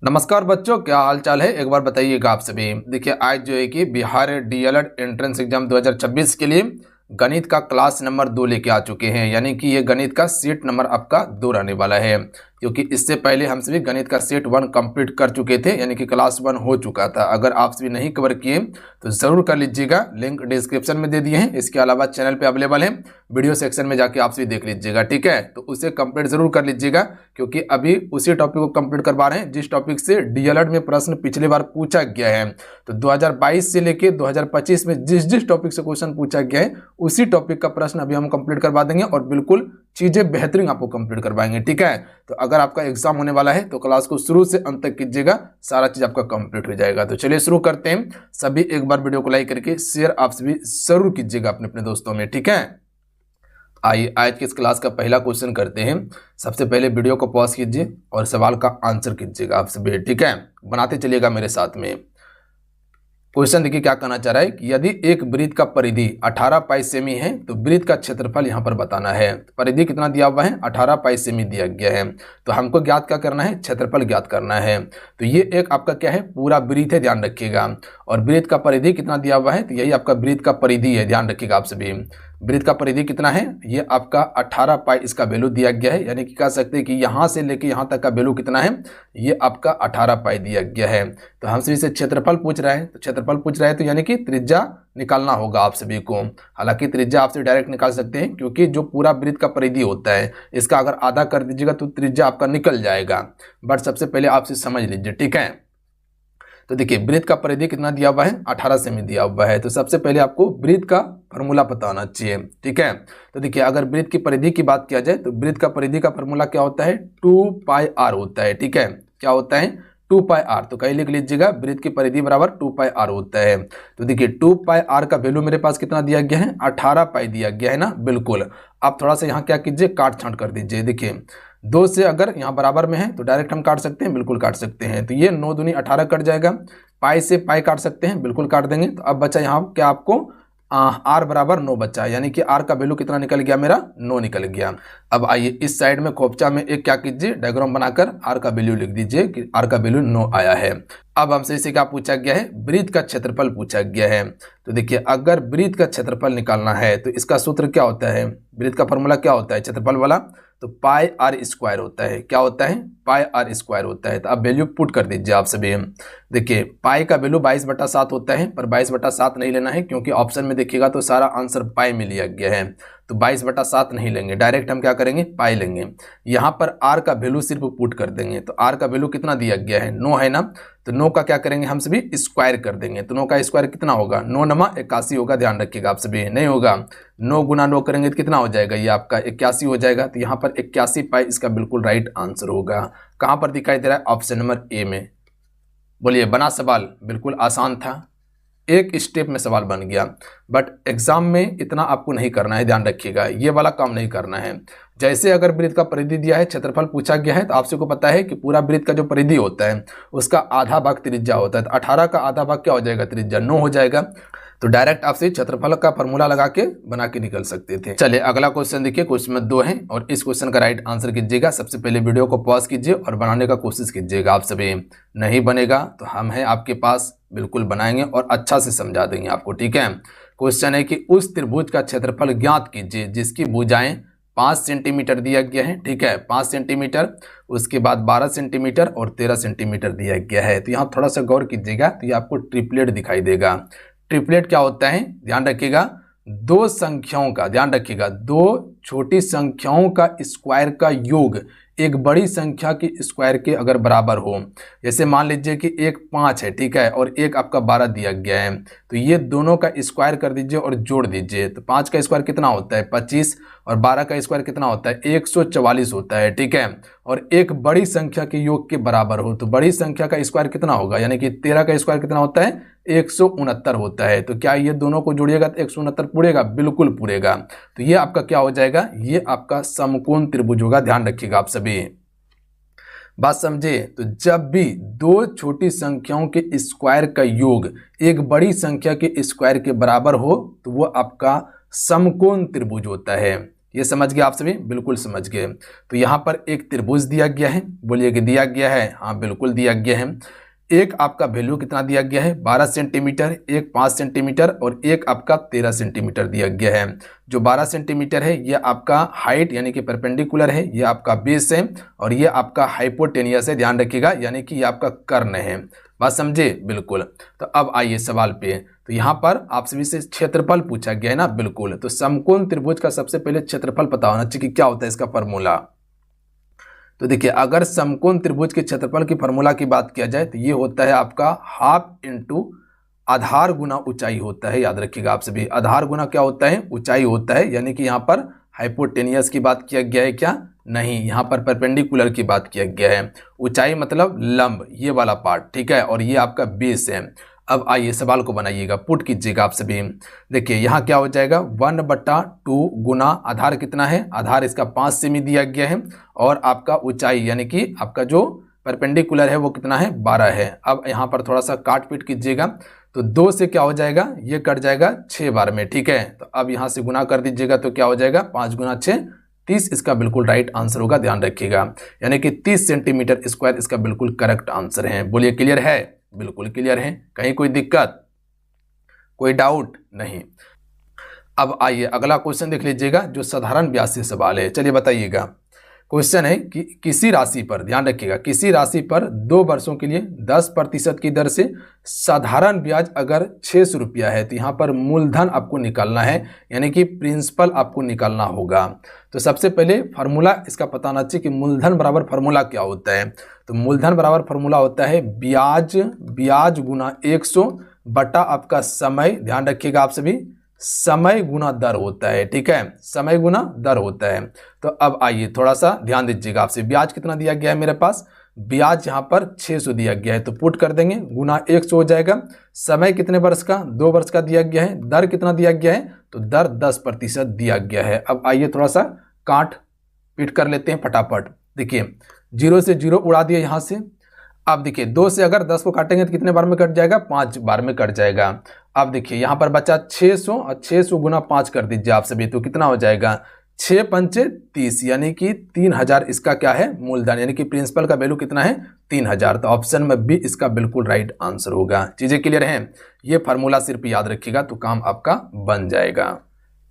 नमस्कार बच्चों, क्या हाल चाल है। एक बार बताइएगा आप सभी। देखिए आज जो है कि बिहार डीएलएड एंट्रेंस एग्जाम 2026 के लिए गणित का क्लास नंबर 2 लेके आ चुके हैं। यानी कि ये गणित का सीट नंबर आपका 2 रहने वाला है, क्योंकि इससे पहले हम सभी गणित का सेट 1 कंप्लीट कर चुके थे, यानी कि क्लास 1 हो चुका था। अगर आप सभी नहीं कवर किए तो ज़रूर कर लीजिएगा, लिंक डिस्क्रिप्शन में दे दिए हैं। इसके अलावा चैनल पे अवेलेबल है, वीडियो सेक्शन में जाके आप सभी देख लीजिएगा, ठीक है। तो उसे कंप्लीट जरूर कर लीजिएगा, क्योंकि अभी उसी टॉपिक को कंप्लीट करवा रहे हैं जिस टॉपिक से डीएलएड में प्रश्न पिछली बार पूछा गया है। तो 2022 से लेके 2025 में जिस जिस टॉपिक से क्वेश्चन पूछा गया है उसी टॉपिक का प्रश्न अभी हम कंप्लीट करवा देंगे और बिल्कुल चीजें बेहतरीन आपको कंप्लीट करवाएंगे, ठीक है। तो अगर आपका एग्जाम होने वाला है तो क्लास को शुरू से अंत तक कीजिएगा, सारा चीज आपका कंप्लीट हो जाएगा। तो चलिए शुरू करते हैं। सभी एक बार वीडियो को लाइक करके शेयर आप सभी जरूर कीजिएगा अपने अपने दोस्तों में, ठीक है। आइए आज की इस क्लास का पहला क्वेश्चन करते हैं। सबसे पहले वीडियो को पॉज कीजिए और सवाल का आंसर कीजिएगा आप सभी, ठीक है। बनाते चलिएगा मेरे साथ में। क्वेश्चन देखिए क्या कहना चाह रहा है कि यदि एक वृत्त का परिधि 18 पाई सेमी है तो वृत्त का क्षेत्रफल यहाँ पर बताना है। परिधि कितना दिया हुआ है? 18 पाई सेमी दिया गया है। तो हमको ज्ञात क्या करना है? क्षेत्रफल ज्ञात करना है। तो ये एक आपका क्या है? पूरा वृत्त है, ध्यान रखिएगा। और वृत्त का परिधि कितना दिया हुआ है? तो यही आपका वृत्त का परिधि है, ध्यान रखिएगा आप सभी। वृत्त का परिधि कितना है? ये आपका 18 पाई इसका वैल्यू दिया गया है। यानी कि कह सकते हैं कि यहाँ से लेके यहाँ तक का वैल्यू कितना है? ये आपका 18 पाई दिया गया है। तो हमसे इसे क्षेत्रफल पूछ रहा है, तो क्षेत्रफल पूछ रहा है तो यानी कि त्रिज्या निकालना होगा आप सभी को। हालांकि त्रिज्या आपसे डायरेक्ट निकाल सकते हैं, क्योंकि जो पूरा वृत्त का परिधि होता है इसका अगर आधा कर दीजिएगा तो त्रिज्या आपका निकल जाएगा। बट सबसे पहले आपसे समझ लीजिए, ठीक है। तो देखिए वृत्त का परिधि कितना दिया हुआ है? 18 सेमी दिया हुआ है। तो सबसे पहले आपको वृत्त का फॉर्मूला पता होना चाहिए, ठीक है। तो देखिए अगर वृत्त की परिधि की बात किया जाए तो वृत्त का परिधि का फॉर्मूला क्या होता है? 2 पाई आर होता है, ठीक है। क्या होता है? 2 पाई आर। तो कहीं लिख लीजिएगा वृत्त की परिधि बराबर 2 पाई आर होता है। तो देखिए 2 पाई आर का वैल्यू मेरे पास कितना दिया गया है? 18 पाई दिया गया है ना, बिल्कुल। आप थोड़ा सा यहाँ क्या कीजिए, काट छांट कर दीजिए। देखिए 2 से अगर यहाँ बराबर में है तो डायरेक्ट हम काट सकते हैं, बिल्कुल काट सकते हैं। तो ये 9 दूनी 18 कट जाएगा। पाई से पाई काट सकते हैं, बिल्कुल काट देंगे। तो अब बचा यहाँ क्या आपको? आर बराबर 9 बचा, यानी कि आर का वैल्यू कितना निकल गया? मेरा 9 निकल गया। अब आइए इस साइड में खोपचा में एक क्या कीजिए, डायग्राम बनाकर आर का वैल्यू लिख दीजिए कि आर का वैल्यू 9 आया है। अब हमसे इसे क्या पूछा गया है? वृत्त का क्षेत्रफल पूछा गया है। तो देखिए अगर वृत्त का क्षेत्रफल निकालना है तो इसका सूत्र क्या होता है? वृत्त का फॉर्मूला क्या होता है क्षेत्रफल वाला? तो पाई आर स्क्वायर होता है। क्या होता है? पाई आर स्क्वायर होता है। तो अब वैल्यू पुट कर दीजिए आप सभी। देखिए पाई का वैल्यू 22/7 होता है, पर 22/7 नहीं लेना है, क्योंकि ऑप्शन में देखिएगा तो सारा आंसर पाई में लिया गया है। तो 22/7 नहीं लेंगे, डायरेक्ट हम क्या करेंगे? पाई लेंगे। यहाँ पर आर का वैल्यू सिर्फ पुट कर देंगे। तो आर का वैल्यू कितना दिया गया है? 9 है ना। तो 9 का क्या करेंगे हम सभी? स्क्वायर कर देंगे। तो 9 का स्क्वायर कितना होगा? 9 नमा 81 होगा, ध्यान रखिएगा आप सभी। नहीं होगा, 9 गुना 9 करेंगे तो कितना हो जाएगा? ये आपका 81 हो जाएगा। तो यहाँ पर 81 पाई इसका बिल्कुल राइट आंसर होगा। कहाँ पर दिखाई दे रहा है? ऑप्शन नंबर ए में। बोलिए बना सवाल, बिल्कुल आसान था, एक स्टेप में सवाल बन गया। बट एग्जाम में इतना आपको नहीं करना है, ध्यान रखिएगा, ये वाला काम नहीं करना है। जैसे अगर वृत्त का परिधि दिया है, क्षेत्रफल पूछा गया है, तो आपसे को पता है कि पूरा वृत्त का जो परिधि होता है उसका आधा भाग त्रिज्या होता है। तो 18 का आधा भाग क्या हो जाएगा? त्रिज्या 9 हो जाएगा। तो डायरेक्ट आपसे क्षेत्रफल का फॉर्मूला लगा के बना के निकल सकते थे। चलिए अगला क्वेश्चन देखिए, क्वेश्चन में 2 है और इस क्वेश्चन का राइट आंसर कीजिएगा। सबसे पहले वीडियो को पॉज कीजिए और बनाने का कोशिश कीजिएगा आप सभी। नहीं बनेगा तो हम हैं आपके पास, बिल्कुल बनाएंगे और अच्छा से समझा देंगे आपको, ठीक है। क्वेश्चन है कि उस त्रिभुज का क्षेत्रफल ज्ञात कीजिए जिसकी भुजाएं 5 सेंटीमीटर दिया गया है, ठीक है, 5 सेंटीमीटर, उसके बाद 12 सेंटीमीटर और 13 सेंटीमीटर दिया गया है। तो यहाँ थोड़ा सा गौर कीजिएगा तो ये आपको ट्रिपलेट दिखाई देगा। ट्रिपलेट क्या होता है? ध्यान रखिएगा, 2 संख्याओं का, ध्यान रखिएगा, 2 छोटी संख्याओं का स्क्वायर का योग एक बड़ी संख्या की स्क्वायर के अगर बराबर हो। जैसे मान लीजिए कि एक 5 है, ठीक है, और एक आपका 12 दिया गया है। तो ये दोनों का स्क्वायर कर दीजिए और जोड़ दीजिए। तो 5 का स्क्वायर कितना होता है? 25, और 12 का स्क्वायर कितना होता है? 144 होता है, ठीक है। और एक बड़ी संख्या के योग के बराबर हो तो बड़ी संख्या का स्क्वायर कितना होगा? यानी कि 13 का स्क्वायर कितना होता है? 169 होता है। तो क्या ये दोनों को जोड़िएगा तो 169 पूरेगा? बिल्कुल पूरेगा। तो ये आपका क्या हो जाएगा? ये आपका समकोण त्रिभुज होगा, ध्यान रखिएगा आप सभी। बात समझे? तो जब भी 2 छोटी संख्याओं के स्क्वायर का योग एक बड़ी संख्या के स्क्वायर के बराबर हो तो वो आपका समकोण त्रिभुज होता है। ये समझ गए आप सभी? बिल्कुल समझ गए। तो यहाँ पर एक त्रिभुज दिया गया है, बोलिए कि दिया गया है? हाँ बिल्कुल दिया गया है। एक आपका वैल्यू कितना दिया गया है? 12 सेंटीमीटर, एक 5 सेंटीमीटर और एक आपका 13 सेंटीमीटर दिया गया है। जो 12 सेंटीमीटर है ये आपका हाइट यानी कि परपेंडिकुलर है, ये आपका बेस है और ये आपका हाइपोटेनियस है, ध्यान रखिएगा, यानी कि ये आपका कर्ण है। बात समझे? बिल्कुल। तो अब आइए सवाल पे। तो यहाँ पर आप सभी से क्षेत्रफल पूछा गया है ना? बिल्कुल। तो समकोण त्रिभुज का सबसे पहले क्षेत्रफल पता होना चाहिए कि क्या होता है इसका फॉर्मूला। तो देखिए, अगर समकोण त्रिभुज के क्षेत्रफल की फॉर्मूला की बात किया जाए तो ये होता है आपका हाफ इंटू आधार गुना ऊंचाई होता है। याद रखिएगा आप सभी, आधार गुना क्या होता है? ऊंचाई होता है। यानी कि यहाँ पर हाइपोटेनियस की बात किया गया है क्या? नहीं, यहाँ पर परपेंडिकुलर की बात किया गया है। ऊंचाई मतलब लंब, ये वाला पार्ट, ठीक है, और ये आपका बेस है। अब आइए सवाल को बनाइएगा, पुट कीजिएगा आप सभी। देखिए यहाँ क्या हो जाएगा? 1/2 गुना आधार कितना है? आधार इसका 5 सेमी दिया गया है और आपका ऊंचाई यानी कि आपका जो परपेंडिकुलर है वो कितना है? 12 है। अब यहाँ पर थोड़ा सा काट पीट कीजिएगा, तो 2 से क्या हो जाएगा? ये कट जाएगा 6 बार में, ठीक है। तो अब यहाँ से गुना कर दीजिएगा तो क्या हो जाएगा? 5 गुना 6 30, इसका बिल्कुल राइट आंसर होगा, ध्यान रखिएगा। यानी कि 30 सेंटीमीटर स्क्वायर इसका बिल्कुल करेक्ट आंसर है। बोलिए क्लियर है? बिल्कुल क्लियर है। कहीं कोई दिक्कत, कोई डाउट नहीं? अब आइए अगला क्वेश्चन देख लीजिएगा, जो साधारण ब्याज से सवाल है। चलिए बताइएगा। क्वेश्चन है कि किसी राशि पर, ध्यान रखिएगा, किसी राशि पर 2 वर्षों के लिए 10% की दर से साधारण ब्याज अगर 600 रुपया है तो यहाँ पर मूलधन आपको निकालना है, यानी कि प्रिंसिपल आपको निकालना होगा। तो सबसे पहले फार्मूला इसका पता होना चाहिए कि मूलधन बराबर फार्मूला क्या होता है। तो मूलधन बराबर फार्मूला होता है ब्याज गुना 100 बटा आपका समय, ध्यान रखिएगा आप सभी, समय गुना दर होता है, ठीक है, समय गुना दर होता है। तो अब आइए थोड़ा सा ध्यान दीजिएगा आपसे। ब्याज कितना दिया गया है मेरे पास? ब्याज यहाँ पर 600 दिया गया है, तो पुट कर देंगे, गुना 100 हो जाएगा। समय कितने वर्ष का? 2 वर्ष का दिया गया है। दर कितना दिया गया है? तो दर 10% दिया गया है। अब आइए थोड़ा सा काट पीट कर लेते हैं फटाफट। देखिए 0 से 0 उड़ा दिया यहाँ से। अब देखिए 2 से अगर 10 को काटेंगे तो कितने बार में कट जाएगा? 5 बार में कट जाएगा। अब देखिए यहाँ पर बचा 600 और 600 गुना 5 कर दीजिए आप सभी, तो कितना हो जाएगा? 6 पंचे 30, यानी कि 3000 इसका क्या है? मूलधन, यानी कि प्रिंसिपल का वैल्यू कितना है? 3000। तो ऑप्शन में बी इसका बिल्कुल राइट आंसर होगा। चीजें क्लियर हैं? ये फार्मूला सिर्फ याद रखिएगा तो काम आपका बन जाएगा।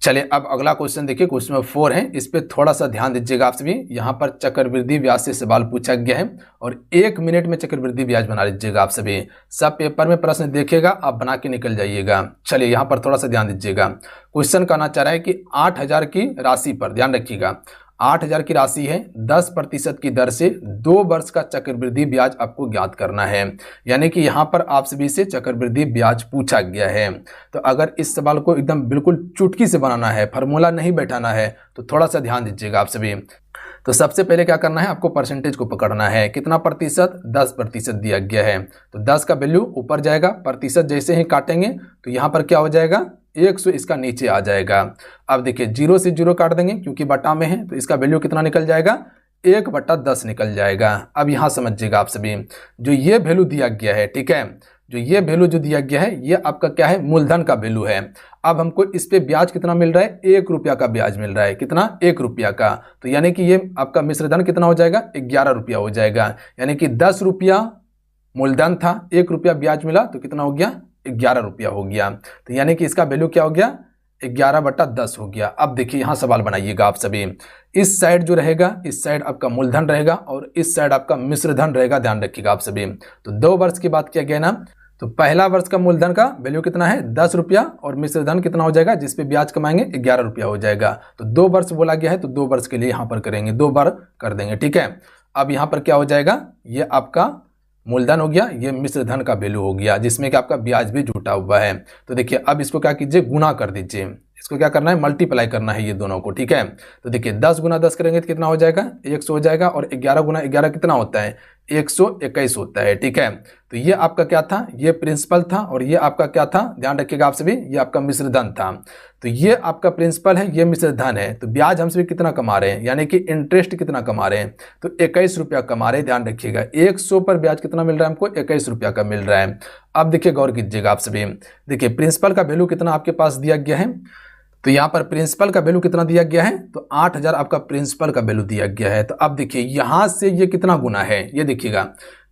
चलिए अब अगला क्वेश्चन देखिए, क्वेश्चन नंबर 4 है, इस पे थोड़ा सा ध्यान दीजिएगा आप सभी। यहाँ पर चक्रवृद्धि ब्याज से सवाल पूछा गया है और 1 मिनट में चक्रवृद्धि ब्याज बना लीजिएगा आप सभी। सब पेपर में प्रश्न देखेगा, आप बना के निकल जाइएगा। चलिए यहाँ पर थोड़ा सा ध्यान दीजिएगा। क्वेश्चन कहना चाह रहा है कि 8000 की राशि पर, ध्यान रखिएगा, 8000 की राशि है, 10% की दर से 2 वर्ष का चक्रवृद्धि ब्याज आपको ज्ञात करना है। यानी कि यहाँ पर आप सभी से चक्रवृद्धि ब्याज पूछा गया है। तो अगर इस सवाल को एकदम बिल्कुल चुटकी से बनाना है, फार्मूला नहीं बैठाना है, तो थोड़ा सा ध्यान दीजिएगा आप सभी। तो सबसे पहले क्या करना है? आपको परसेंटेज को पकड़ना है। कितना प्रतिशत? 10% दिया गया है, तो 10 का वैल्यू ऊपर जाएगा, प्रतिशत जैसे ही काटेंगे तो यहाँ पर क्या हो जाएगा? 100 इसका नीचे आ जाएगा। अब देखिए 0 से 0 काट देंगे क्योंकि बटा में है, तो इसका वैल्यू कितना निकल जाएगा? 1/10 निकल जाएगा। अब यहाँ समझिएगा आप सभी, जो ये वैल्यू दिया गया है, ठीक है, जो ये वैल्यू जो दिया गया है ये आपका क्या है? मूलधन का वैल्यू है। अब हमको इस पे ब्याज कितना मिल रहा है? 1 रुपया का ब्याज मिल रहा है। कितना? 1 रुपया का। तो यानी कि ये आपका मिश्रधन कितना हो जाएगा? 11 रुपया हो जाएगा। यानी कि 10 रुपया मूलधन था, 1 रुपया ब्याज मिला, तो कितना हो गया? 11 रुपया हो गया। तो यानी कि इसका वैल्यू क्या हो गया? 11/10 हो गया। अब देखिए यहाँ सवाल बनाइएगा आप सभी। इस साइड जो रहेगा, इस साइड आपका मूलधन रहेगा और इस साइड आपका मिश्रधन रहेगा, ध्यान रखिएगा आप सभी। तो 2 वर्ष की बात किया गया ना, तो पहला वर्ष का मूलधन का वैल्यू कितना है? 10 रुपया और मिश्रधन कितना हो जाएगा? जिसपे ब्याज कमाएंगे 11 रुपया हो जाएगा। तो 2 वर्ष बोला गया है, तो 2 वर्ष के लिए यहाँ पर करेंगे, 2 बार कर देंगे, ठीक है। अब यहाँ पर क्या हो जाएगा? ये आपका मूलधन हो गया, ये मिश्रधन का वैल्यू हो गया, जिसमें कि आपका ब्याज भी जुटा हुआ है। तो देखिए अब इसको क्या कीजिए? गुना कर दीजिए। इसको क्या करना है? मल्टीप्लाई करना है ये दोनों को, ठीक है। तो देखिए 10 गुना 10 करेंगे तो कितना हो जाएगा? 100 हो जाएगा और 11 गुना 11 कितना होता है? 121 होता है, ठीक है। तो ये आपका क्या था? ये प्रिंसिपल था और ये आपका क्या था? ध्यान रखिएगा आप सभी, ये आपका मिश्रधन था। तो ये आपका प्रिंसिपल है, ये मिश्रधन है। तो ब्याज हम सभी कितना कमा रहे हैं, यानी कि इंटरेस्ट कितना कमा रहे हैं? तो 21 रुपया कमा रहे हैं, ध्यान रखिएगा। 100 पर ब्याज कितना मिल रहा है हमको? 21 रुपया का मिल रहा है। अब देखिए गौर कीजिएगा आप सभी, देखिए प्रिंसिपल का वैल्यू कितना आपके पास दिया गया है? तो यहाँ पर प्रिंसिपल का वैल्यू कितना दिया गया है, तो 8000 आपका प्रिंसिपल का वैल्यू दिया गया है। तो अब देखिए यहाँ से ये कितना गुना है, ये देखिएगा,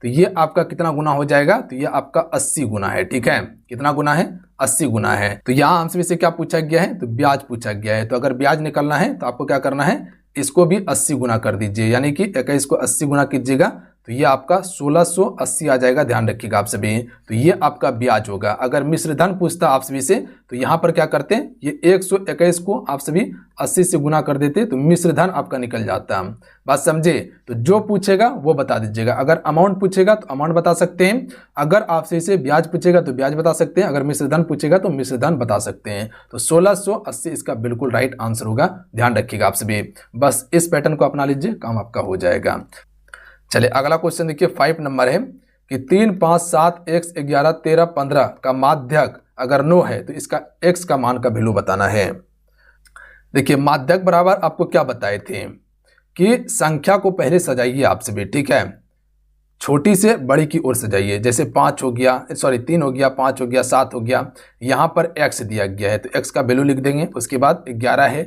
तो ये आपका कितना गुना हो जाएगा, तो ये आपका 80 गुना है। ठीक है, कितना गुना है, 80 गुना है। तो यहाँ हमसे से क्या पूछा गया है, तो ब्याज पूछा गया है। तो अगर ब्याज निकलना है तो आपको क्या करना है, इसको भी 80 गुना कर दीजिए, यानी कि 21 को 80 गुना कीजिएगा तो ये आपका 1680 आ जाएगा। ध्यान रखिएगा आप सभी, तो ये आपका ब्याज होगा। अगर मिश्र धन पूछता आप सभी से तो यहाँ पर क्या करते हैं, ये 121 को आप सभी 80 से गुना कर देते तो मिश्र धन आपका निकल जाता। बात समझे, तो जो पूछेगा वो बता दीजिएगा। अगर अमाउंट पूछेगा तो अमाउंट बता सकते हैं, अगर आपसे से ब्याज पूछेगा तो ब्याज बता सकते हैं, अगर मिश्र धन पूछेगा तो मिश्र धन बता सकते हैं। तो 1680 इसका बिल्कुल राइट आंसर होगा। ध्यान रखिएगा आप सभी, बस इस पैटर्न को अपना लीजिए, काम आपका हो जाएगा। चलिए अगला क्वेश्चन देखिए, 5 नंबर है कि 3, 5, 7, x 11, 13, 15 का माध्यक अगर 9 है तो इसका x का मान का वैल्यू बताना है। देखिए माध्यक बराबर आपको क्या बताए थे कि संख्या को पहले सजाइए आप सभी। ठीक है, छोटी से बड़ी की ओर सजाइए, जैसे 5 हो गया, 3 हो गया, 5 हो गया, 7 हो गया, यहाँ पर x दिया गया है तो x का वैल्यू लिख देंगे। उसके बाद 11 है,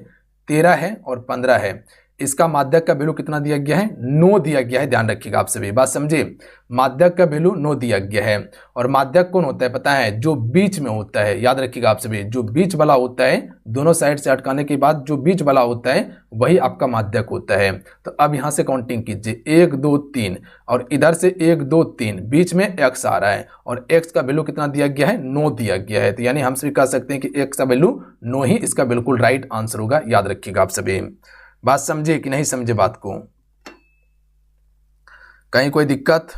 13 है और 15 है, इसका माध्यक का वैल्यू कितना दिया गया है, 9 दिया गया है। ध्यान रखिएगा आप सभी, बात समझे, माध्यक का वैल्यू 9 दिया गया है। और माध्यक कौन होता है पता है, जो बीच में होता है। याद रखिएगा आप सभी, जो बीच वाला होता है, दोनों साइड से अटकाने के बाद जो बीच वाला होता है वही आपका माध्यक होता है। तो अब यहाँ से काउंटिंग कीजिए, 1 2 3 और इधर से 1 2 3, बीच में x आ रहा है और x का वैल्यू कितना दिया गया है, 9 दिया गया है। तो यानी हम सभी कह सकते हैं कि x का वैल्यू 9 ही इसका बिल्कुल राइट आंसर होगा। याद रखिएगा आप सभी, बात समझे कि नहीं समझे बात को, कहीं कोई दिक्कत।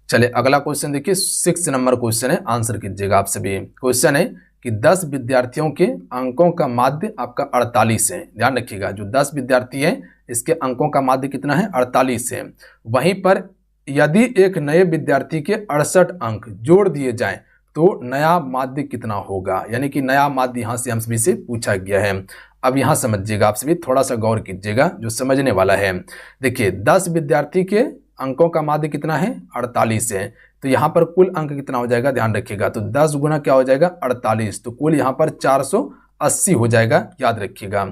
चले अगला क्वेश्चन देखिए, 6 नंबर क्वेश्चन है, आंसर कीजिएगा आप सभी। क्वेश्चन है कि 10 विद्यार्थियों के अंकों का माध्य आपका 48 है। ध्यान रखिएगा, जो 10 विद्यार्थी हैं इसके अंकों का माध्य कितना है, 48 है। वहीं पर यदि एक नए विद्यार्थी के 68 अंक जोड़ दिए जाएं तो नया माध्य कितना होगा, यानी कि नया माध्य यहाँ से हम सभी से पूछा गया है। अब यहाँ समझिएगा आप सभी, थोड़ा सा गौर कीजिएगा, जो समझने वाला है। देखिए 10 विद्यार्थी के अंकों का माध्य कितना है, 48 है। तो यहाँ पर कुल अंक कितना हो जाएगा, ध्यान रखिएगा, तो 10 गुना क्या हो जाएगा, 48, तो कुल यहाँ पर 480 हो जाएगा। याद रखिएगा।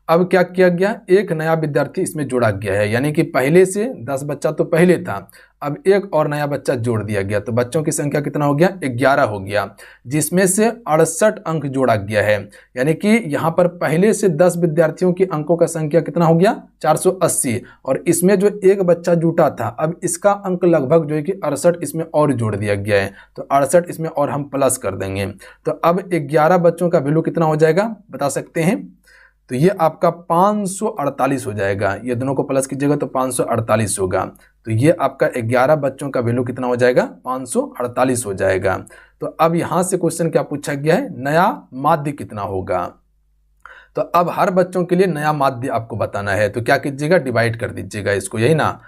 अब क्या किया गया, एक नया विद्यार्थी इसमें जोड़ा गया है, यानी कि पहले से 10 बच्चा तो पहले था, अब एक और नया बच्चा जोड़ दिया गया, तो बच्चों की संख्या कितना हो गया, 11 हो गया, जिसमें से 68 अंक जोड़ा गया है। यानी कि यहाँ पर पहले से 10 विद्यार्थियों की अंकों का संख्या कितना हो गया, 480, और इसमें जो एक बच्चा जुटा था, अब इसका अंक लगभग जो है कि 68 इसमें और जोड़ दिया गया है, तो 68 इसमें और हम प्लस कर देंगे। तो अब 11 बच्चों का वैल्यू कितना हो जाएगा, बता सकते हैं, तो ये आपका 548 हो जाएगा। ये दोनों को प्लस कीजिएगा तो 548 होगा। तो ये आपका 11 बच्चों का वैल्यू कितना हो जाएगा, 548 हो जाएगा। तो अब यहाँ से क्वेश्चन क्या पूछा गया है, नया माध्य कितना होगा। तो अब हर बच्चों के लिए नया माध्य आपको बताना है, तो क्या कीजिएगा, डिवाइड कर दीजिएगा इसको, यही ना,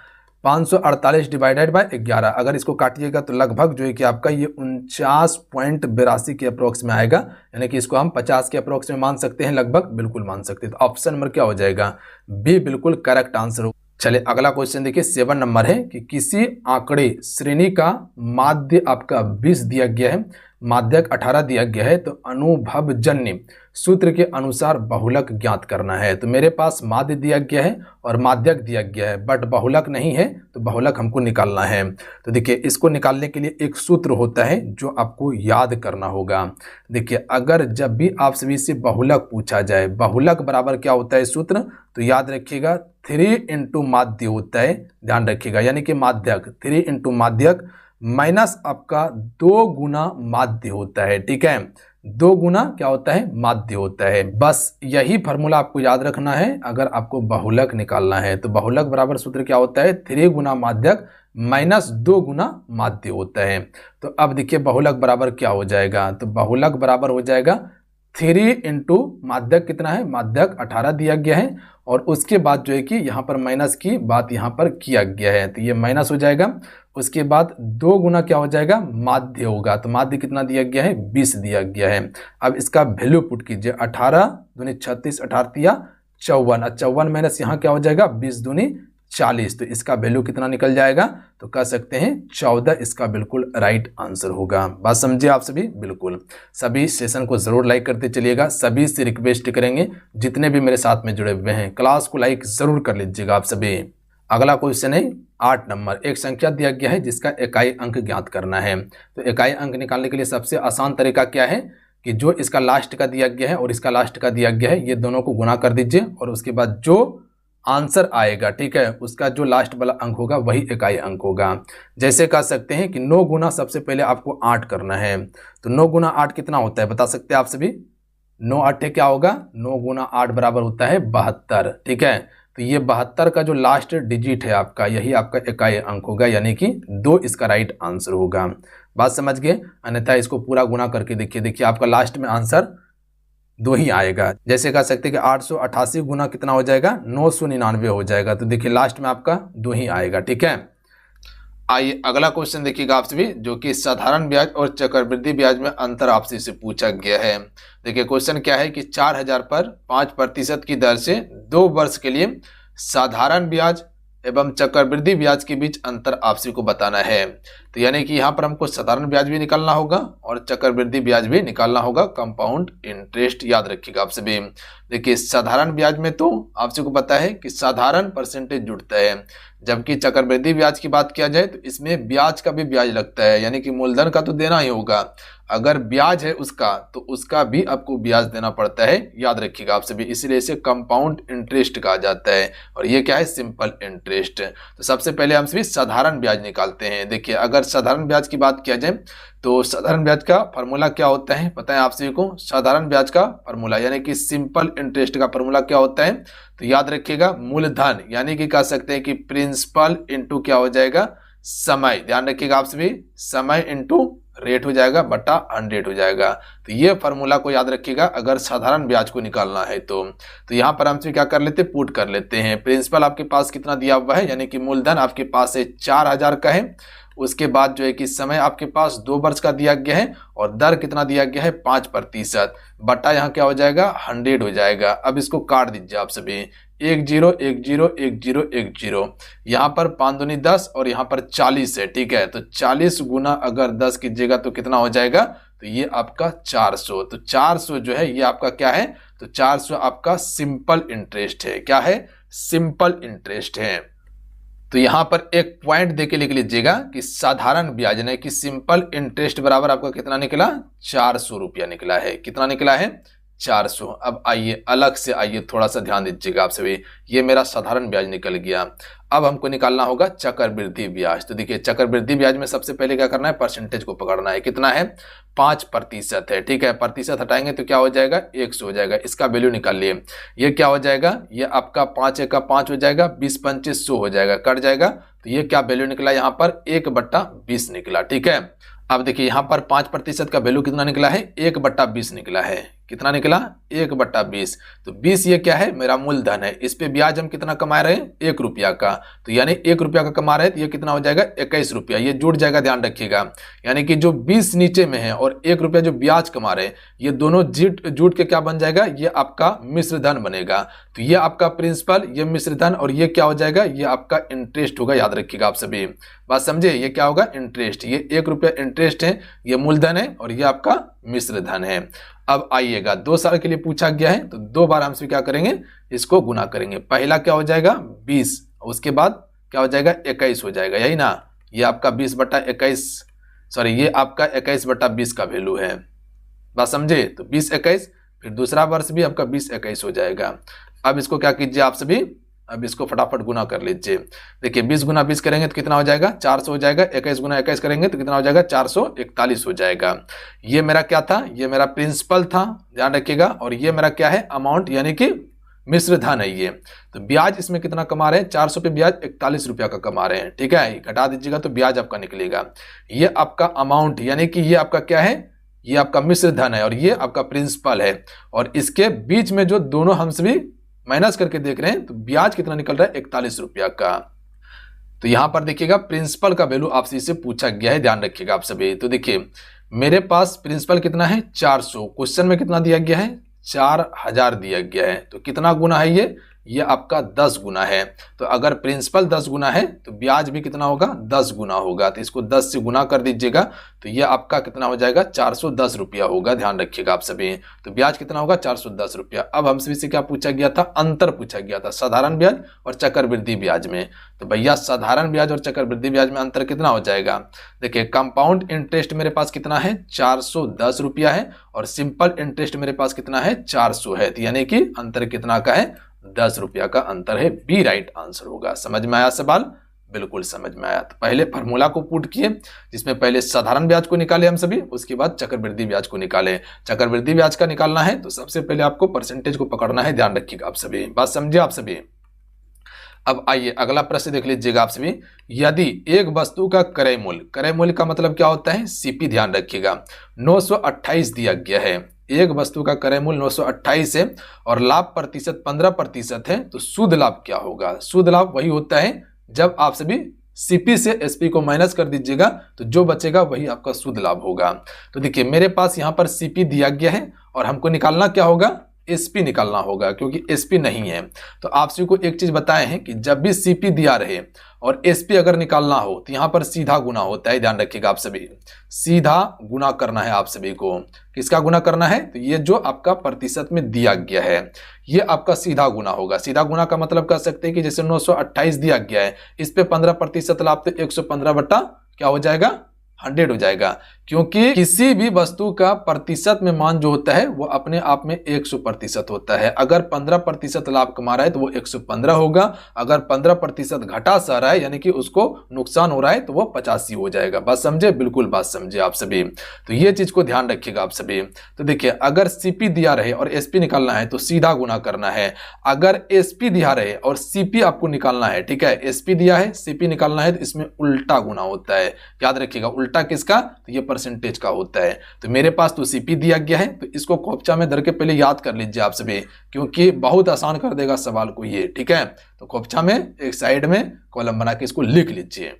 548 डिवाइडेड बाय 11, अगर इसको काटिएगा तो लगभग जो है कि आपका ये 49.82 के अप्रोक्स में आएगा, यानी कि इसको हम 50 के अप्रोक्स में मान सकते हैं, लगभग बिल्कुल मान सकते हैं। तो ऑप्शन नंबर क्या हो जाएगा, बी बिल्कुल करेक्ट आंसर हो। चलिए अगला क्वेश्चन देखिए, 7 नंबर है कि किसी आंकड़े श्रेणी का माध्य आपका 20 दिया गया है, माध्यक 18 दिया गया है, तो अनुभवजन्य सूत्र के अनुसार बहुलक ज्ञात करना है। तो मेरे पास माध्य दिया गया है और माध्यक दिया गया है, बट बहुलक नहीं है, तो बहुलक हमको निकालना है। तो देखिए इसको निकालने के लिए एक सूत्र होता है जो आपको याद करना होगा। देखिए अगर जब भी आप सभी से बहुलक पूछा जाए, बहुलक बराबर क्या होता है सूत्र, तो याद रखिएगा 3 इंटू माध्य होता है। ध्यान रखिएगा, यानी कि माध्यक 3 इंटू माध्यक माइनस आपका 2 गुना माध्य होता है। ठीक है, 2 गुना क्या होता है, माध्य होता है। बस यही फॉर्मूला आपको याद रखना है अगर आपको बहुलक निकालना है। तो बहुलक बराबर सूत्र क्या होता है, 3 गुना माध्यक माइनस 2 गुना माध्य होता है। तो अब देखिए बहुलक बराबर क्या हो जाएगा, तो बहुलक बराबर हो जाएगा 3 इंटू माध्यक कितना है, माध्यक 18 दिया गया है, और उसके बाद जो है कि यहाँ पर माइनस की बात यहाँ पर किया गया है, तो ये माइनस हो जाएगा। उसके बाद 2 गुना क्या हो जाएगा, माध्य होगा, तो माध्य कितना दिया गया है, 20 दिया गया है। अब इसका वैल्यू पुट कीजिए, 18 दूनी 36, 18 54, 54 माइनस यहाँ क्या हो जाएगा, 20 दूनी 40, तो इसका वैल्यू कितना निकल जाएगा, तो कह सकते हैं 14 इसका बिल्कुल राइट आंसर होगा। बात समझे आप सभी? बिल्कुल। सभी सेशन को जरूर लाइक करते चलिएगा, सभी से रिक्वेस्ट करेंगे जितने भी मेरे साथ में जुड़े हुए हैं क्लास को लाइक जरूर कर लीजिएगा आप सभी। अगला क्वेश्चन है 8 नंबर। एक संख्या दिया गया है जिसका इकाई अंक ज्ञात करना है। तो इकाई अंक निकालने के लिए सबसे आसान तरीका क्या है कि जो इसका लास्ट का दिया गया है और इसका लास्ट का दिया गया है, ये दोनों को गुणा कर दीजिए और उसके बाद जो आंसर आएगा, ठीक है, उसका जो लास्ट वाला अंक होगा वही इकाई अंक होगा। जैसे कह सकते हैं कि 9 गुना सबसे पहले आपको 8 करना है, तो 9 गुना 8 कितना होता है बता सकते हैं आप सभी? 9 8 क्या होगा? 9 गुना 8 बराबर होता है 72, ठीक है। तो ये 72 का जो लास्ट डिजिट है आपका, यही आपका इकाई अंक होगा, यानी कि 2 इसका राइट आंसर होगा। बात समझ गए? अन्यथा इसको पूरा गुना करके देखिए आपका लास्ट में आंसर 2 ही आएगा। जैसे कह सकते हैं कि 888 गुना कितना हो जाएगा? 999 हो जाएगा। तो देखिए लास्ट में आपका 2 ही आएगा, ठीक है। आइए अगला क्वेश्चन देखिएगा आप सभी, जो कि साधारण ब्याज और चक्रवृद्धि ब्याज में अंतर आपसे से पूछा गया है। देखिए क्वेश्चन क्या है कि 4000 पर 5% की दर से 2 वर्ष के लिए साधारण ब्याज एवं चक्रवृद्धि ब्याज के बीच अंतर आपसी को बताना है। तो यानी कि यहाँ पर हमको साधारण ब्याज भी निकालना होगा और चक्रवृद्धि ब्याज भी निकालना होगा, कंपाउंड इंटरेस्ट याद रखिएगा आप सभी। देखिए साधारण ब्याज में तो आपसे को पता है कि साधारण परसेंटेज जुड़ता है, जबकि चक्रवृद्धि ब्याज की बात किया जाए तो इसमें ब्याज का भी ब्याज लगता है, यानी कि मूलधन का तो देना ही होगा, अगर ब्याज है उसका तो उसका भी आपको ब्याज देना पड़ता है, याद रखिएगा आप सभी। इसलिए इसे कंपाउंड इंटरेस्ट कहा जाता है और ये क्या है? Simple interest. तो सबसे पहले हम सभी साधारण ब्याज निकालते हैं। देखिए अगर साधारण ब्याज की बात किया जाए तो साधारण ब्याज का फॉर्मूला क्या होता है पता है आप सभी को? साधारण ब्याज का फॉर्मूला यानी कि सिंपल इंटरेस्ट का फॉर्मूला क्या होता है? तो याद रखिएगा मूलधन, यानी कि कह सकते हैं कि प्रिंसिपल इंटू क्या हो जाएगा? समय। ध्यान रखिएगा आप सभी, समय इंटू रेट हो जाएगा बटा 100 हो जाएगा। तो ये फॉर्मूला को याद रखिएगा अगर साधारण ब्याज को निकालना है तो यहाँ पर हमसे क्या कर लेते हैं? पुट कर लेते हैं। प्रिंसिपल आपके पास कितना दिया हुआ है, यानी कि मूलधन आपके पास है 4000 का है, उसके बाद जो है कि समय आपके पास 2 वर्ष का दिया गया है और दर कितना दिया गया है? 5%, बटा यहाँ क्या हो जाएगा? 100 हो जाएगा। अब इसको काट दीजिए आप सभी, 1 0 1 0 1 0 1 0, यहाँ पर 5 दूनी 10 और यहाँ पर 40 है, ठीक है। तो 40 गुना अगर 10 कीजिएगा तो कितना हो जाएगा? तो ये आपका 400। तो 400 जो है ये आपका क्या है? तो 400 आपका सिंपल इंटरेस्ट है। क्या है? सिंपल इंटरेस्ट है। तो यहां पर एक पॉइंट देके लिख लीजिएगा कि साधारण ब्याज यानी कि सिंपल इंटरेस्ट बराबर आपका कितना निकला? 400 रुपया निकला है। कितना निकला है? 400। अब आइए अलग से आइए थोड़ा सा ध्यान दीजिएगा आप सभी, ये मेरा साधारण ब्याज निकल गया। अब हमको निकालना होगा चक्रवृद्धि ब्याज। तो देखिए चक्रवृद्धि ब्याज में सबसे पहले क्या करना है? परसेंटेज को पकड़ना है। कितना है? 5% है, ठीक है। प्रतिशत हटाएंगे तो क्या हो जाएगा? 100 हो जाएगा। इसका वैल्यू निकाल लिए, ये क्या हो जाएगा? ये आपका 5 1 का 5 हो जाएगा, 20 25 100 हो जाएगा, कट जाएगा। तो ये क्या वैल्यू निकला? यहाँ पर 1/20 निकला, ठीक है। अब देखिए यहाँ पर 5% का वैल्यू कितना निकला है? 1/20 निकला है। कितना निकला? 1/20। तो 20 ये क्या है? मेरा मूलधन है। इस पे ब्याज हम कितना कमा रहे हैं? 1 रुपया का। तो यानी 1 रुपया का कमा रहे हैं तो ये कितना हो जाएगा? 21 रुपया। ये जुड़ जाएगा, ध्यान रखिएगा। यानी कि जो 20 नीचे में है और 1 रुपया जो ब्याज कमा रहे हैं, ये दोनों जुट के क्या बन जाएगा? ये आपका मिश्र धन बनेगा। तो ये आपका प्रिंसिपल, ये मिश्र धन और ये क्या हो जाएगा? ये आपका इंटरेस्ट होगा। याद रखिएगा आप सभी, बात समझे? ये क्या होगा? इंटरेस्ट। ये 1 रुपया इंटरेस्ट है, ये मूलधन है और ये आपका मिश्र धन है। अब आइएगा 2 साल के लिए पूछा गया है तो 2 बार हमसे क्या करेंगे? इसको गुना करेंगे। पहला क्या हो जाएगा? 20, उसके बाद क्या हो जाएगा? 21 हो जाएगा, यही ना। ये आपका 20/21, सॉरी ये आपका 21/20 का वैल्यू है। बात समझे? तो 20 21, फिर दूसरा वर्ष भी आपका 20 21 हो जाएगा। अब इसको क्या कीजिए आप सभी? अब इसको फटाफट गुना कर लीजिए। देखिए 20 गुना 20 करेंगे तो कितना हो जाएगा? 400 हो जाएगा। 21 गुना 21 करेंगे तो कितना हो जाएगा? 441 हो जाएगा। ये मेरा क्या था? ये मेरा प्रिंसिपल था, ध्यान रखिएगा। और ये मेरा क्या है? अमाउंट, यानी कि मिश्र धन है ये। तो ब्याज इसमें कितना कमा रहे हैं? 400 पे ब्याज 41 रुपया का कमा रहे हैं, ठीक है। घटा दीजिएगा तो ब्याज आपका निकलेगा। ये आपका अमाउंट, यानी कि ये आपका क्या है? ये आपका मिश्र धन है और ये आपका प्रिंसिपल है। और इसके बीच में जो दोनों हम सभी माइनस करके देख रहे हैं तो ब्याज कितना निकल रहा है? 41 रुपया का। तो यहां पर देखिएगा प्रिंसिपल का वैल्यू आपसे इससे पूछा गया है, ध्यान रखिएगा आप सभी। तो देखिए मेरे पास प्रिंसिपल कितना है? 400। क्वेश्चन में कितना दिया गया है? 4000 दिया गया है। तो कितना गुना है ये? ये आपका 10 गुना है। तो अगर प्रिंसिपल 10 गुना है तो ब्याज भी कितना होगा, 10 गुना होगा। तो इसको 10 से गुना कर दीजिएगा तो ये आपका कितना हो जाएगा, 410 रुपया होगा। ध्यान रखिएगा आप सभी। तो ब्याज कितना होगा, 410 रुपया। अब हम सभी से क्या पूछा गया था, अंतर पूछा गया था साधारण ब्याज और चक्रवृद्धि ब्याज में। तो भैया साधारण ब्याज और चक्रवृद्धि ब्याज में अंतर कितना हो जाएगा, देखिए कंपाउंड इंटरेस्ट मेरे पास कितना है, 410 रुपया है और सिंपल इंटरेस्ट मेरे पास कितना है, 400 है। तो यानी कि अंतर कितना का है, 10 रुपया का अंतर है। बी राइट आंसर होगा। समझ में आया सवाल, बिल्कुल समझ में आया। तो पहले फार्मूला को पुट किए जिसमें पहले साधारण ब्याज को निकाले हम सभी, उसके बाद चक्रवृद्धि ब्याज को निकाले। चक्रवृद्धि ब्याज का निकालना है तो सबसे पहले आपको परसेंटेज को पकड़ना है। ध्यान रखिएगा आप सभी, बात समझे आप सभी। अब आइए अगला प्रश्न देख लीजिएगा आप सभी। यदि एक वस्तु का क्रय मूल्य का मतलब क्या होता है, सीपी। ध्यान रखिएगा 928 दिया गया है। एक वस्तु का क्रय मूल्य 928 है और लाभ प्रतिशत 15% है। तो शुद्ध लाभ क्या होगा, शुद्ध लाभ वही होता है जब आप सभी सीपी से एसपी को माइनस कर दीजिएगा तो जो बचेगा वही आपका शुद्ध लाभ होगा। तो देखिए मेरे पास यहाँ पर सीपी दिया गया है और हमको निकालना क्या होगा, एसपी निकालना होगा क्योंकि एसपी नहीं है। तो आपसे को एक चीज बताए हैं कि जब भी सीपी दिया रहे और एसपी अगर निकालना हो तो यहां पर सीधा गुना होता है। ध्यान रखिएगा आप सभी, सीधा गुना करना है आप सभी को। किसका गुना करना है, तो ये जो आपका प्रतिशत में दिया गया है ये आपका सीधा गुना होगा। सीधा गुना का मतलब कह सकते हैं कि जैसे 928 दिया गया है, इस पे 15% लाभ तो 115 बटा क्या हो जाएगा, 100 हो जाएगा। क्योंकि किसी भी वस्तु का प्रतिशत में मान जो होता है वो अपने आप में 100% होता है। अगर 15% लाभ कमा रहा है तो वो 115 होगा, अगर 15% घटा सह रहा है यानी कि उसको नुकसान हो रहा है तो वो 85 हो जाएगा। बात समझे, बिल्कुल बात समझे आप सभी। तो ये चीज को ध्यान रखिएगा आप सभी। तो देखिए अगर सीपी दिया रहे और एसपी निकालना है तो सीधा गुना करना है। अगर एसपी दिया रहे और सीपी आपको निकालना है, ठीक है, एसपी दिया है सीपी निकालना है तो इसमें उल्टा गुना होता है। याद रखिएगा उल्टा किसका, तो ये परसेंटेज का होता है। तो मेरे पास तो सीपी दिया गया है तो इसको कोपचा में धर के पहले याद कर लीजिए आप सभी, क्योंकि बहुत आसान कर देगा सवाल को ये, ठीक है। तो कोपचा में एक साइड में कॉलम बना के इसको लिख लीजिए।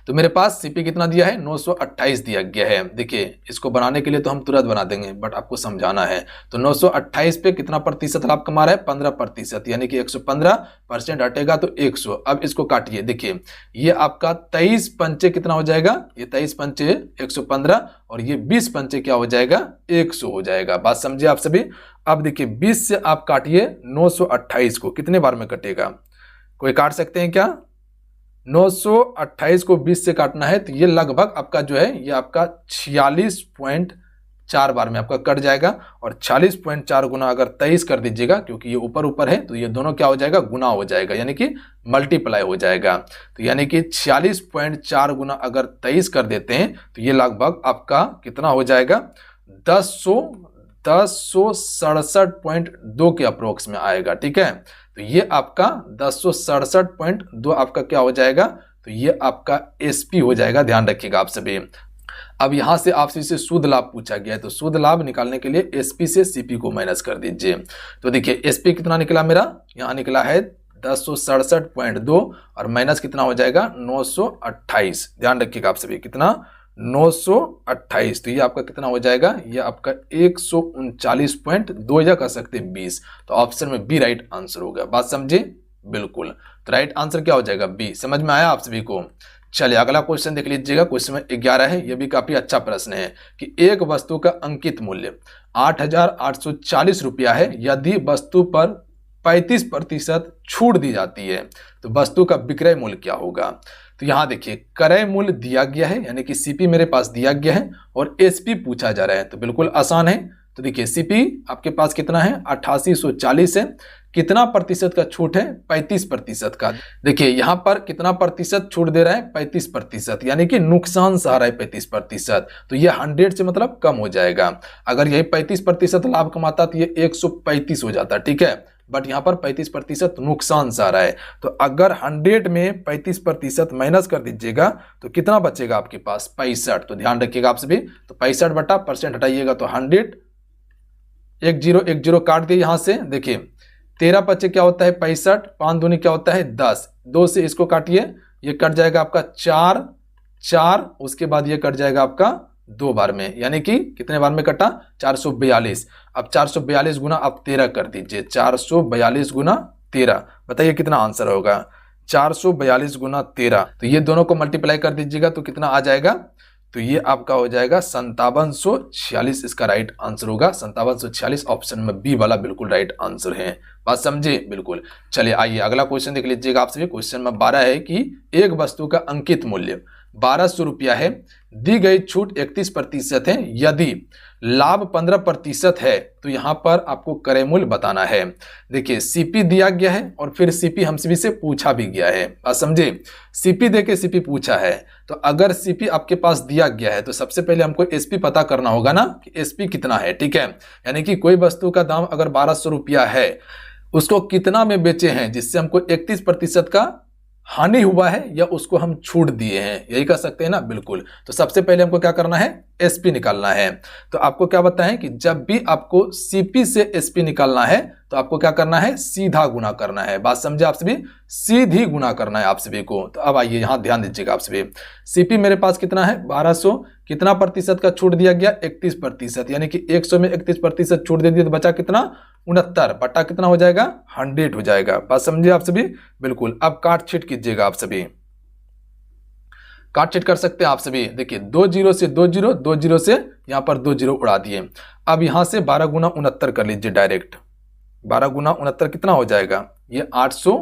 तो मेरे पास सीपी कितना दिया है, 928 दिया गया है। देखिए इसको बनाने के लिए तो हम तुरंत बना देंगे बट आपको समझाना है। तो 928 पे कितना प्रतिशत लाभ कमा रहा है, 15%, यानी कि 115% हटेगा तो 100। अब इसको काटिए, देखिए ये आपका 23 पंचे कितना हो जाएगा, ये 23 पंचे 115 और ये 20 पंचे क्या हो जाएगा, 100 हो जाएगा। बात समझिए आप सभी। अब देखिए 20 से आप काटिए 928 को, कितने बार में कटेगा, कोई काट सकते हैं क्या, 928 को 20 से काटना है तो ये लगभग आपका जो है ये आपका 46.4 बार में आपका कट जाएगा। और 46.4 गुना अगर 23 कर दीजिएगा, क्योंकि ये ऊपर ऊपर है तो ये दोनों क्या हो जाएगा, गुना हो जाएगा, यानी कि मल्टीप्लाई हो जाएगा। तो यानी कि 46.4 गुना अगर 23 कर देते हैं तो ये लगभग आपका कितना हो जाएगा, 1067.2 के अप्रोक्स में आएगा, ठीक है। तो ये आपका 1067.2 आपका क्या हो जाएगा, तो ये आपका एसपी हो जाएगा। ध्यान रखिएगा आप सभी। अब यहां से आपसे इसे शुद्ध लाभ पूछा गया है तो शुद्ध लाभ निकालने के लिए एसपी से सीपी को माइनस कर दीजिए। तो देखिए एसपी कितना निकला मेरा, यहां निकला है 1067.2 और माइनस कितना हो जाएगा, 928। ध्यान रखिएगा आप सभी, कितना, 928। तो ये आपका कितना हो जाएगा, ये आपका 139.2 या कह सकते हैं 20। तो ऑप्शन में बी राइट आंसर होगा। बात समझे, बिल्कुल। तो राइट आंसर क्या हो जाएगा, बी। समझ में आया आप सभी को। चलिए अगला क्वेश्चन देख लीजिएगा। क्वेश्चन 11 है, ये भी काफी अच्छा प्रश्न है कि एक वस्तु का अंकित मूल्य 8,840 रुपया है। यदि वस्तु पर 35% छूट दी जाती है तो वस्तु का विक्रय मूल्य क्या होगा। तो यहां देखिए क्रय मूल्य दिया गया है, यानी कि सीपी मेरे पास दिया गया है और एसपी पूछा जा रहा है, तो बिल्कुल आसान है। तो देखिए सीपी आपके पास कितना है, 8840 है। कितना प्रतिशत का छूट है, 35% का। देखिए यहां पर कितना प्रतिशत छूट दे रहा है, 35%, यानी कि नुकसान सह रहा है 35%। तो ये 100 से मतलब कम हो जाएगा। अगर यही 35% लाभ कमाता तो ये 135 हो जाता, ठीक है। बट यहाँ पर 35% नुकसान सह रहा है। तो अगर 100 में 35% माइनस कर दीजिएगा तो कितना बचेगा आपके पास, 65। तो ध्यान रखिएगा आप सभी। तो 65 बटा परसेंट हटाइएगा तो 100, 10 काट दिए यहाँ से। देखिए 13 बचे क्या होता है, 65, 5 दूनी क्या होता है 10, 2 से इसको काटिए, ये कट जाएगा आपका 4, उसके बाद ये कट जाएगा आपका 2 बार में, यानी कि कितने बार में कटा 442। अब 442 गुना आप 13 कर दीजिए, 442 गुना 13, बताइए कितना आंसर होगा 442 गुना 13। तो ये दोनों को मल्टीप्लाई कर दीजिएगा तो कितना आ जाएगा, तो ये आपका हो जाएगा 5746, इसका राइट आंसर होगा 5746, ऑप्शन में बी वाला बिल्कुल राइट आंसर है। बात समझे बिल्कुल। चलिए आइए अगला क्वेश्चन देख लीजिएगा आप सभी। क्वेश्चन में 12 है कि एक वस्तु का अंकित मूल्य 1200 रुपया है, दी गई छूट 31% है, यदि लाभ 15% है तो यहां पर आपको क्रय मूल्य बताना है। देखिए सीपी दिया गया है और फिर सीपी हम सभी से पूछा भी गया है, बात समझे। सीपी देके सीपी पूछा है, तो अगर सीपी आपके पास दिया गया है तो सबसे पहले हमको एसपी पता करना होगा ना कि एसपी कितना है, ठीक है। यानी कि कोई वस्तु का दाम अगर 1200 रुपया है, उसको कितना में बेचे हैं जिससे हमको 31% का हानि हुआ है या उसको हम छूट दिए हैं, यही कह सकते हैं ना, बिल्कुल। तो सबसे पहले हमको क्या करना है, एसपी निकालना है। तो आपको क्या बताएं कि जब भी आपको सीपी से एसपी निकालना है तो आपको क्या करना है, सीधा गुना करना है। बात समझे आप सभी, सीधी गुना करना है आप सभी को। तो अब आइए यहां ध्यान दीजिएगा आप सभी। सीपी मेरे पास कितना है 1200, कितना प्रतिशत का छूट दिया गया 31%, यानी कि 100 में 31% छूट दे दिया तो बचा कितना 69, बटा कितना हो जाएगा 100 हो जाएगा। बात समझिए आप सभी बिल्कुल। अब काट छीट कीजिएगा आप सभी, काट छीट कर सकते हैं आप सभी। देखिए 2 जीरो से 2 जीरो, 2 जीरो से यहां पर 2 जीरो उड़ा दिए। अब यहां से 12 गुना 69 कर लीजिए डायरेक्ट, 12 गुना 69 कितना हो जाएगा, ये 800,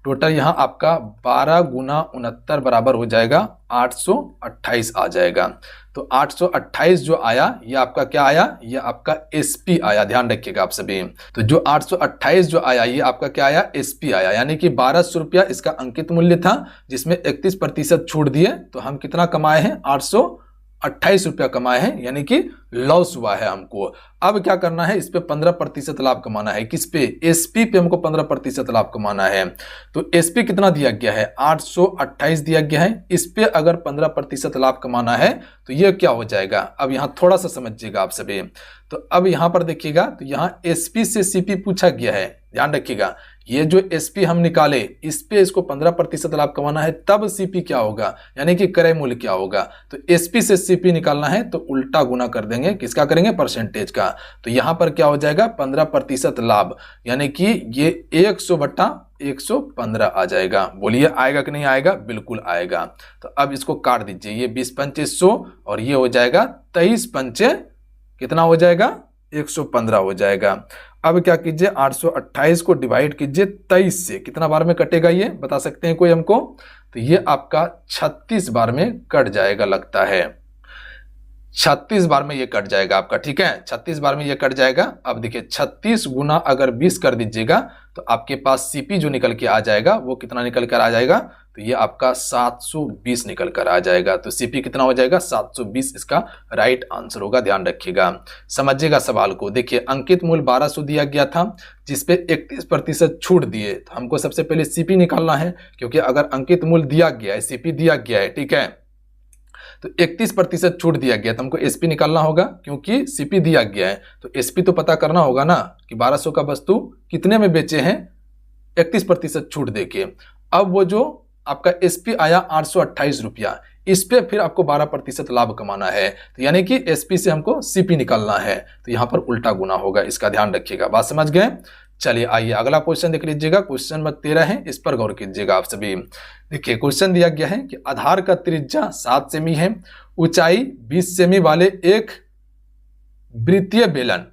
टोटल यहां आपका 12 गुना 69 बराबर हो जाएगा 828 आ जाएगा। तो 828 जो आया ये आपका क्या आया, ये आपका एसपी आया, ध्यान रखिएगा आप सभी। तो जो 828 जो आया ये आपका क्या आया, एसपी आया, यानी कि 1200 रुपया इसका अंकित मूल्य था जिसमें 31% छूट दिए, तो हम कितना कमाए हैं 828 रुपया कमाए हैं, यानी कि लॉस हुआ है हमको। अब क्या करना है, इस पे 15% लाभ कमाना है। किस पे, एसपी पे हमको 15% लाभ कमाना है। तो एसपी कितना दिया गया है 828 दिया गया है, इस पे अगर 15% लाभ कमाना है तो ये क्या हो जाएगा। अब यहां थोड़ा सा समझिएगा आप सभी। तो अब यहां पर देखिएगा, तो यहां एसपी से सीपी पूछा गया है, ध्यान रखिएगा। ये जो एसपी हम निकाले इस पे इसको 15% लाभ कमाना है, तब सीपी क्या होगा, यानी कि क्रय मूल्य क्या होगा। तो एसपी से सीपी निकालना है तो उल्टा गुना कर देंगे, किसका करेंगे, परसेंटेज का। तो यहां पर क्या हो जाएगा 15% लाभ, यानी कि ये 100 बटा 115 आ जाएगा। बोलिए आएगा कि नहीं आएगा, बिल्कुल आएगा। तो अब इसको काट दीजिए, ये 20 पंचे 100 और ये हो जाएगा 23 पंचे कितना हो जाएगा 115 हो जाएगा। अब क्या कीजिए 828 को डिवाइड कीजिए 23 से, कितना बार में कटेगा ये बता सकते हैं कोई हमको, तो ये आपका 36 बार में कट जाएगा लगता है, 36 बार में ये कट जाएगा आपका, ठीक है 36 बार में ये कट जाएगा। अब देखिए 36 गुना अगर 20 कर दीजिएगा तो आपके पास सीपी जो निकल के आ जाएगा वो कितना निकल कर आ जाएगा, तो ये आपका 720 निकल कर आ जाएगा। तो सीपी कितना हो जाएगा 720, इसका राइट आंसर होगा, ध्यान रखिएगा। समझिएगा सवाल को। देखिए अंकित मूल्य 1200 दिया गया था जिसपे 31% छूट दिए, तो हमको सबसे पहले सीपी निकालना है, क्योंकि अगर अंकित मूल्य दिया गया है, सीपी दिया गया है, ठीक है, तो 31% छूट दिया गया तो हमको एसपी निकालना होगा, क्योंकि सीपी दिया गया है तो एसपी तो पता करना होगा ना कि 1200 का वस्तु कितने में बेचे हैं 31% छूट देके। अब वो जो आपका एसपी आया 828 रुपया, इस पे फिर आपको 12% लाभ कमाना है, तो यानी कि एसपी से हमको सीपी निकालना है, तो यहां पर उल्टा गुना होगा, इसका ध्यान रखिएगा। बात समझ गए। चलिए आइए अगला क्वेश्चन देख लीजिएगा। क्वेश्चन नंबर 13 है, इस पर गौर कीजिएगा आप सभी। देखिए क्वेश्चन दिया गया है कि आधार का त्रिज्या 7 सेमी है, ऊंचाई 20 सेमी वाले एक वृत्तीय बेलन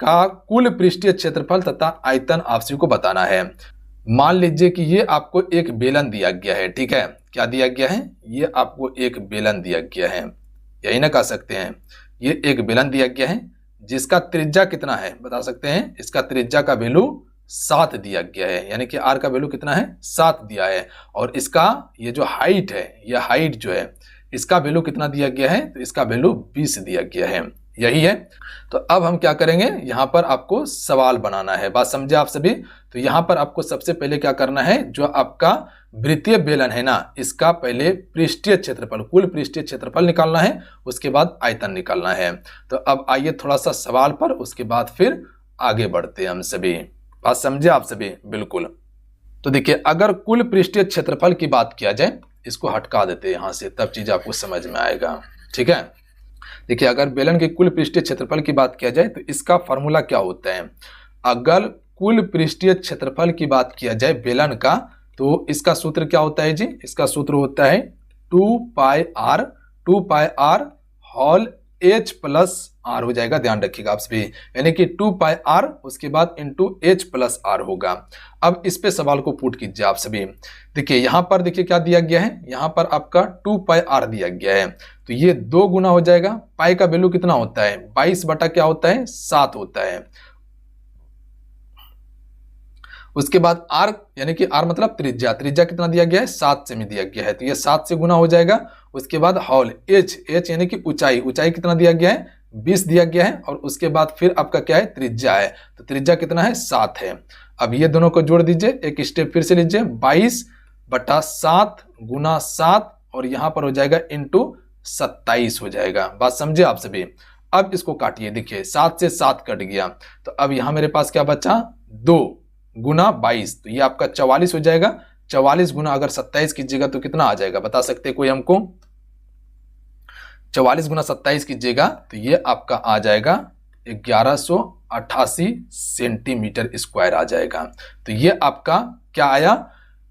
का कुल पृष्ठीय क्षेत्रफल तथा आयतन आप सभी को बताना है। मान लीजिए कि ये आपको एक बेलन दिया गया है, ठीक है, क्या दिया गया है, ये आपको एक बेलन दिया गया है, यही ना कह सकते हैं, ये एक बेलन दिया गया है जिसका त्रिज्या कितना है बता सकते हैं, इसका त्रिज्या का वैल्यू 7 दिया गया है, यानी कि आर का वैल्यू कितना है 7 दिया है, और इसका ये जो हाइट है, ये हाइट जो है इसका वैल्यू कितना दिया गया है, तो इसका वैल्यू 20 दिया गया है, यही है। तो अब हम क्या करेंगे, यहां पर आपको सवाल बनाना है, बात समझे आप सभी। तो यहां पर आपको सबसे पहले क्या करना है, जो आपका वृत्तीय बेलन है ना, इसका पहले पृष्ठीय क्षेत्रफल, कुल पृष्ठीय क्षेत्रफल निकालना है, उसके बाद आयतन निकालना है। तो अब आइए थोड़ा सा सवाल पर, उसके बाद फिर आगे बढ़ते हैं हम सभी। बात समझे आप सभी, बिल्कुल। तो देखिए अगर कुल पृष्ठीय क्षेत्रफल की बात किया जाए, इसको हटका देते हैं यहां से, तब चीज आपको समझ में आएगा, ठीक है। देखिए अगर बेलन के कुल पृष्ठीय क्षेत्रफल की बात किया जाए तो इसका फॉर्मूला क्या होता है। अगर कुल पृष्ठीय क्षेत्रफल की बात किया जाए बेलन का तो इसका सूत्र क्या होता है जी, इसका सूत्र होता है 2 pi r whole h plus r हो जाएगा, ध्यान रखिएगा आप सभी, यानी कि 2 पाई आर उसके बाद इंटू h प्लस आर होगा। अब इस पे सवाल को पुट कीजिए आप सभी। देखिए यहां पर देखिए क्या दिया गया है, यहां पर आपका 2 पाई आर दिया गया है तो ये 2 गुना हो जाएगा। पाई का वैल्यू कितना होता है, 22 बटा क्या होता है 7 होता है। उसके बाद आर यानी कि आर मतलब त्रिज्या, त्रिज्या कितना दिया गया है 7 सेमी दिया गया है तो ये 7 से गुना हो जाएगा। उसके बाद हॉल एच, एच यानी कि ऊंचाई, ऊंचाई कितना दिया गया है 20 दिया गया है और उसके बाद फिर आपका क्या है त्रिज्या है, तो त्रिज्या कितना है 7 है। अब ये दोनों को जोड़ दीजिए, एक स्टेप फिर से लीजिए, 22 बटा 7 गुना 7 और यहां पर हो जाएगा इंटू 27 हो जाएगा। बात समझे आप सभी। अब इसको काटिए, देखिए 7 से 7 कट गया तो अब यहां मेरे पास क्या बचा 2 गुना 22 तो ये आपका 44 हो जाएगा। 44 गुना अगर 27 कीजिएगा तो कितना आ जाएगा बता सकते हैं कोई हमको, 44 गुना 27 कीजिएगा तो ये आपका आ जाएगा 1188 सेंटीमीटर स्क्वायर आ जाएगा। तो ये आपका क्या आया,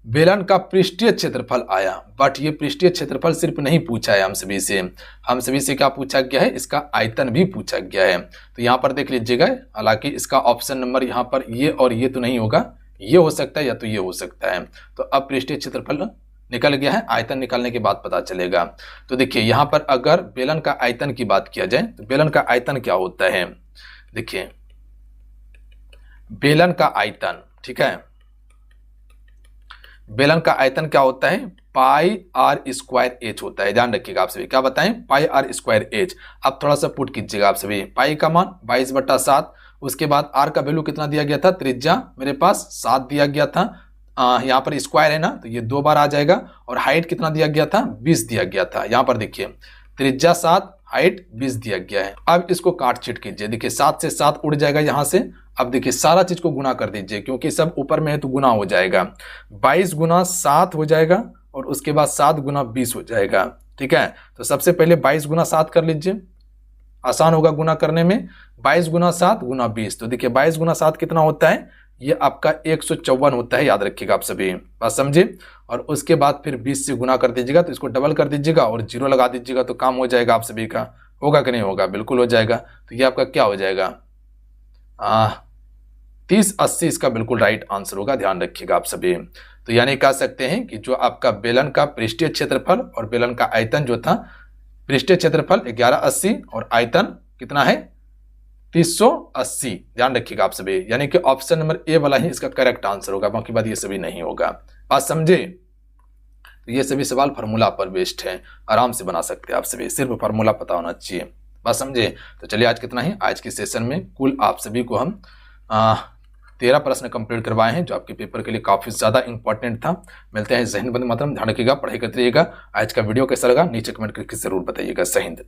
बेलन का पृष्ठीय क्षेत्रफल आया। बट ये पृष्ठीय क्षेत्रफल सिर्फ नहीं पूछा है हम सभी से, हम सभी से क्या पूछा गया है, इसका आयतन भी पूछा गया है। तो यहाँ पर देख लीजिएगा, हालांकि इसका ऑप्शन नंबर यहाँ पर ये और ये तो नहीं होगा, ये हो सकता है या तो ये हो सकता है। तो अब पृष्ठीय क्षेत्रफल निकल गया है, आयतन निकालने के बाद पता चलेगा। तो देखिए यहाँ पर अगर बेलन का आयतन की बात किया जाए तो बेलन का आयतन क्या होता है, देखिए बेलन का आयतन, ठीक है, बेलन का आयतन क्या होता है पाई आर स्क्वायर एच होता है। ध्यान रखिएगा आप सभी, क्या बताएं पाई आर स्क्वायर एच। अब थोड़ा सा पुट कीजिएगा आप सभी, पाई का मान 22 बटा 7, उसके बाद आर का वैल्यू कितना दिया गया था, त्रिज्या मेरे पास 7 दिया गया था, यहाँ पर स्क्वायर है ना तो ये 2 बार आ जाएगा और हाइट कितना दिया गया था 20 दिया गया था। यहाँ पर देखिए त्रिज्या 7 हाइट 20 दिया गया है। अब इसको काट छीट कीजिए, देखिए 7 से 7 उड़ जाएगा यहाँ से। अब देखिए सारा चीज को गुना कर दीजिए क्योंकि सब ऊपर में है तो गुना हो जाएगा, 22 गुना 7 हो जाएगा और उसके बाद 7 गुना 20 हो जाएगा। ठीक है, तो सबसे पहले 22 गुना 7 कर लीजिए, आसान होगा गुना करने में। 22 गुना 7 गुना 20, तो देखिए 22 गुना 7 कितना होता है, ये आपका 154 होता है, याद रखिएगा आप सभी, बात समझे। और उसके बाद फिर 20 से गुना कर दीजिएगा, तो इसको डबल कर दीजिएगा और 0 लगा दीजिएगा तो काम हो जाएगा आप सभी का। होगा कि नहीं होगा, बिल्कुल हो जाएगा। तो ये आपका क्या हो जाएगा 3080 इसका बिल्कुल राइट आंसर होगा, ध्यान रखिएगा आप सभी। तो यानी कह सकते हैं कि जो आपका बेलन का पृष्ठीय क्षेत्रफल और बेलन का आयतन जो था, पृष्ठीय क्षेत्रफल 1180 और आयतन कितना है 380, ध्यान रखिएगा आप सभी। यानी कि ऑप्शन नंबर ए वाला ही इसका करेक्ट आंसर होगा, बाकी बात ये सभी नहीं होगा, बात समझे। तो ये सभी सवाल फार्मूला पर बेस्ड है, आराम से बना सकते हैं आप सभी, सिर्फ फार्मूला पता होना चाहिए, बात समझे। तो चलिए आज कितना ही, आज के सेशन में कुल आप सभी को हम 13 प्रश्न कंप्लीट करवाए हैं जो आपके पेपर के लिए काफी ज्यादा इंपॉर्टेंट था। मिलते हैं जय हिंद, वंदे मातरम, ध्यान रखिएगा, पढ़ाई करते रहिएगा। आज का वीडियो कैसा लगा नीचे कमेंट करके जरूर बताइएगा। जय हिंद।